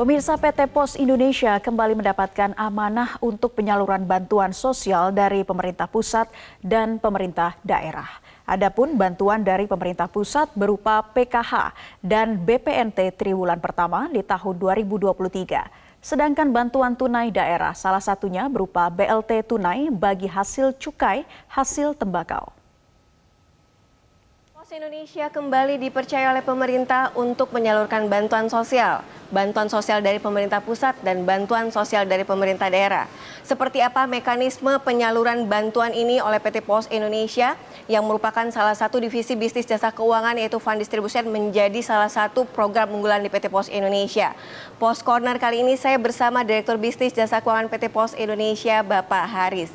Pemirsa, PT Pos Indonesia kembali mendapatkan amanah untuk penyaluran bantuan sosial dari pemerintah pusat dan pemerintah daerah. Adapun bantuan dari pemerintah pusat berupa PKH dan BPNT triwulan pertama di tahun 2023. Sedangkan bantuan tunai daerah salah satunya berupa BLT tunai bagi hasil cukai hasil tembakau. Pos Indonesia kembali dipercaya oleh pemerintah untuk menyalurkan bantuan sosial dari pemerintah pusat dan bantuan sosial dari pemerintah daerah. Seperti apa mekanisme penyaluran bantuan ini oleh PT Pos Indonesia yang merupakan salah satu divisi bisnis jasa keuangan, yaitu Fund Distribution, menjadi salah satu program unggulan di PT Pos Indonesia. Pos Corner kali ini saya bersama Direktur Bisnis Jasa Keuangan PT Pos Indonesia, Bapak Haris.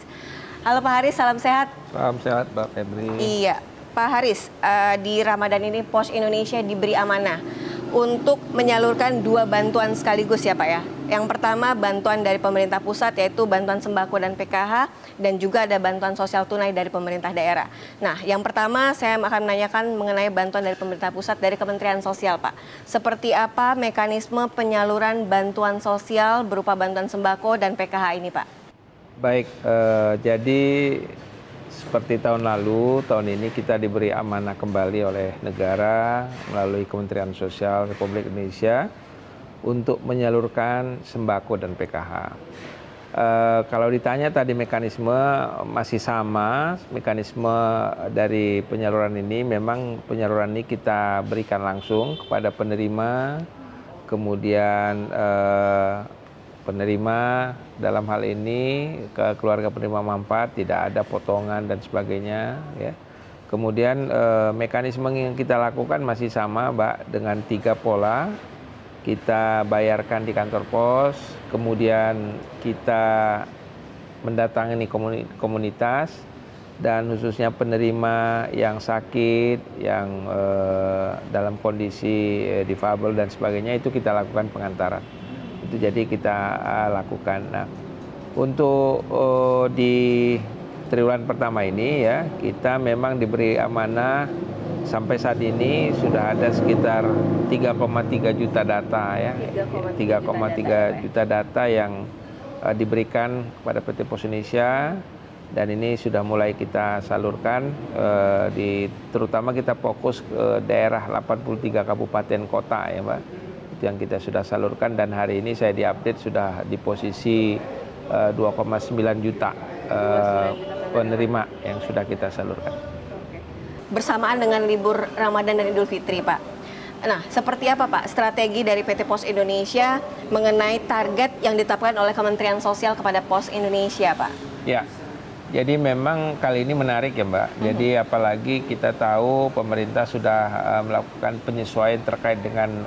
Halo Pak Haris, salam sehat. Salam sehat, Mbak Febri. Iya, Pak Haris, di Ramadan ini Pos Indonesia diberi amanah untuk menyalurkan dua bantuan sekaligus ya Pak ya. Yang pertama bantuan dari pemerintah pusat, yaitu bantuan sembako dan PKH, dan juga ada bantuan sosial tunai dari pemerintah daerah. Nah, yang pertama saya akan menanyakan mengenai bantuan dari pemerintah pusat dari Kementerian Sosial, Pak. Seperti apa mekanisme penyaluran bantuan sosial berupa bantuan sembako dan PKH ini, Pak? Baik, jadi seperti tahun lalu, tahun ini kita diberi amanah kembali oleh negara melalui Kementerian Sosial Republik Indonesia untuk menyalurkan sembako dan PKH. Kalau ditanya tadi mekanisme masih sama, mekanisme dari penyaluran ini memang penyaluran ini kita berikan langsung kepada penerima, kemudian penerima dalam hal ini ke keluarga penerima manfaat tidak ada potongan dan sebagainya ya. Kemudian mekanisme yang kita lakukan masih sama, Mbak, dengan 3 pola. Kita bayarkan di kantor pos, kemudian kita mendatangi komunitas, dan khususnya penerima yang sakit, yang dalam kondisi difabel dan sebagainya, itu kita lakukan pengantaran. Itu jadi kita lakukan. Nah, untuk di triwulan pertama ini ya, kita memang diberi amanah. Sampai saat ini sudah ada sekitar 3,3 juta data ya, 3,3 juta data yang diberikan kepada PT Pos Indonesia, dan ini sudah mulai kita salurkan, terutama kita fokus ke daerah 83 kabupaten kota ya Mbak, itu yang kita sudah salurkan, dan hari ini saya diupdate sudah di posisi 2,9 juta penerima yang sudah kita salurkan. Bersamaan dengan libur Ramadan dan Idul Fitri, Pak. Nah, seperti apa Pak strategi dari PT Pos Indonesia mengenai target yang ditetapkan oleh Kementerian Sosial kepada Pos Indonesia, Pak? Ya, jadi memang kali ini menarik ya Mbak. Jadi apalagi kita tahu pemerintah sudah melakukan penyesuaian terkait dengan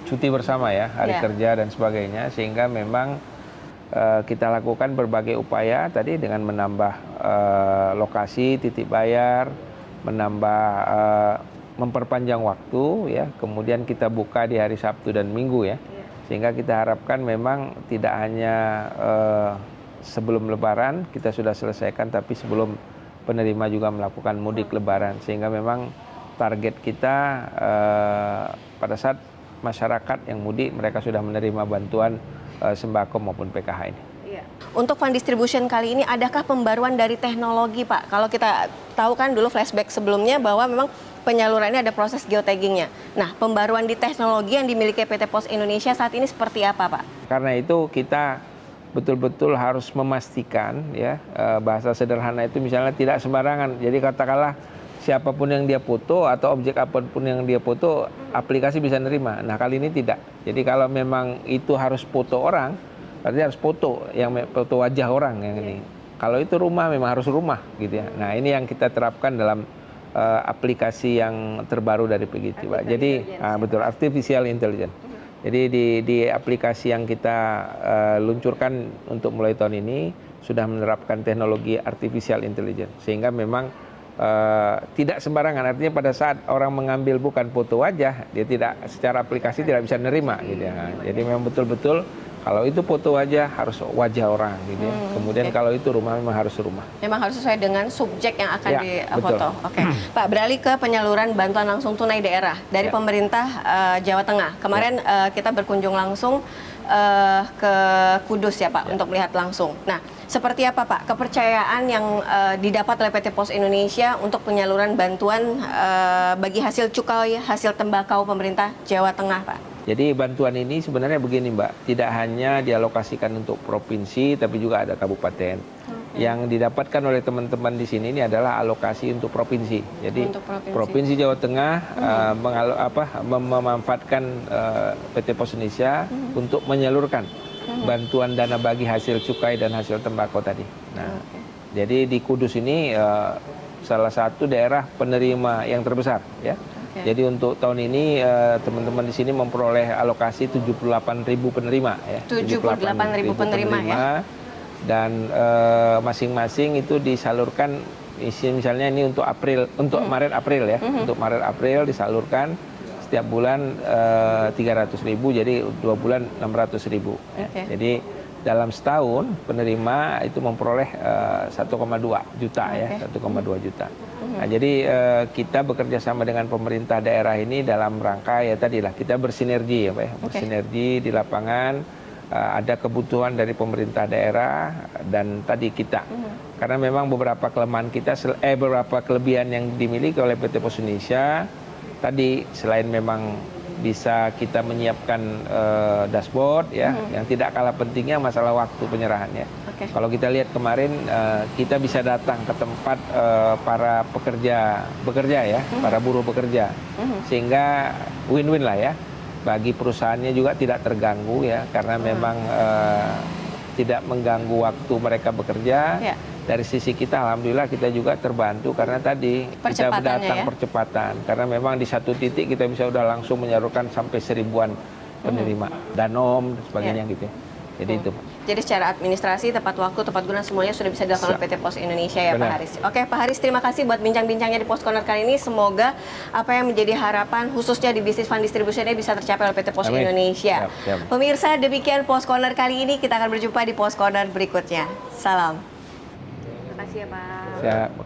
cuti bersama ya, hari kerja dan sebagainya, sehingga memang kita lakukan berbagai upaya tadi dengan menambah lokasi titik bayar, menambah memperpanjang waktu ya, kemudian kita buka di hari Sabtu dan Minggu ya, sehingga kita harapkan memang tidak hanya sebelum Lebaran kita sudah selesaikan, tapi sebelum penerima juga melakukan mudik Lebaran, sehingga memang target kita pada saat masyarakat yang mudik mereka sudah menerima bantuan sembako maupun PKH ini. Iya. Untuk Fund Distribution kali ini, adakah pembaruan dari teknologi, Pak? Kalau kita tahu kan dulu flashback sebelumnya bahwa memang penyalurannya ada proses geotaggingnya. Nah, pembaruan di teknologi yang dimiliki PT Pos Indonesia saat ini seperti apa, Pak? Karena itu kita betul-betul harus memastikan ya, bahasa sederhana itu misalnya tidak sembarangan. Jadi katakanlah siapapun yang dia foto atau objek apapun yang dia foto, aplikasi bisa nerima. Nah, kali ini tidak. Jadi kalau memang itu harus foto orang, berarti harus foto wajah orang yang ini. Kalau itu rumah, memang harus rumah gitu ya. Nah, ini yang kita terapkan dalam aplikasi yang terbaru dari PGT, Pak. Jadi betul, artificial intelligence. Jadi di aplikasi yang kita luncurkan untuk mulai tahun ini sudah menerapkan teknologi artificial intelligence, sehingga memang tidak sembarangan. Artinya pada saat orang mengambil bukan foto wajah, dia tidak secara aplikasi tidak bisa nerima gitu ya. Jadi memang betul-betul Kalau itu foto aja harus wajah orang gitu ya. Kemudian kalau itu rumah memang harus rumah. Memang harus sesuai dengan subjek yang akan Ya, difoto. Oke, Pak, beralih ke penyaluran bantuan langsung tunai daerah dari pemerintah Jawa Tengah. Kemarin kita berkunjung langsung ke Kudus ya Pak, untuk melihat langsung. Nah, seperti apa Pak kepercayaan yang didapat oleh PT Pos Indonesia untuk penyaluran bantuan bagi hasil cukai, hasil tembakau pemerintah Jawa Tengah Pak? Jadi bantuan ini sebenarnya begini Mbak, tidak hanya dialokasikan untuk provinsi, tapi juga ada kabupaten. Yang didapatkan oleh teman-teman di sini ini adalah alokasi untuk provinsi. Jadi Untuk provinsi Jawa Tengah memanfaatkan PT Pos Indonesia untuk menyalurkan bantuan dana bagi hasil cukai dan hasil tembakau tadi. Nah, jadi di Kudus ini salah satu daerah penerima yang terbesar ya. Jadi untuk tahun ini teman-teman di sini memperoleh alokasi 78.000 penerima ya. 78.000 penerima ya. Dan masing-masing itu disalurkan misalnya ini untuk April, untuk Maret-April ya. Untuk Maret-April disalurkan setiap bulan 300.000, jadi 2 bulan 600.000. Jadi dalam setahun penerima itu memperoleh 1,2 juta ya, 1,2 juta. Nah, jadi kita bekerja sama dengan pemerintah daerah ini dalam rangka ya tadilah kita bersinergi ya Pak ya, bersinergi di lapangan, ada kebutuhan dari pemerintah daerah dan tadi kita. Karena memang beberapa kelemahan kita, beberapa kelebihan yang dimiliki oleh PT Pos Indonesia tadi selain memang bisa kita menyiapkan dashboard ya, yang tidak kalah pentingnya masalah waktu penyerahannya. Kalau kita lihat kemarin kita bisa datang ke tempat para bekerja ya, para buruh bekerja, sehingga win-win lah ya, bagi perusahaannya juga tidak terganggu ya, karena memang tidak mengganggu waktu mereka bekerja. Dari sisi kita, alhamdulillah kita juga terbantu karena tadi kita datang percepatan. Karena memang di satu titik kita bisa udah langsung menyalurkan sampai 1000-an penerima, danom dan sebagainya gitu. Jadi itu. Jadi secara administrasi, tepat waktu, tepat guna semuanya sudah bisa dilakukan oleh PT Pos Indonesia ya Pak Haris. Oke Pak Haris, terima kasih buat bincang-bincangnya di Pos Corner kali ini. Semoga apa yang menjadi harapan khususnya di bisnis fund distribution bisa tercapai oleh PT Pos Indonesia. Pemirsa, demikian Pos Corner kali ini. Kita akan berjumpa di Pos Corner berikutnya. Salam. Terima kasih ya Pak.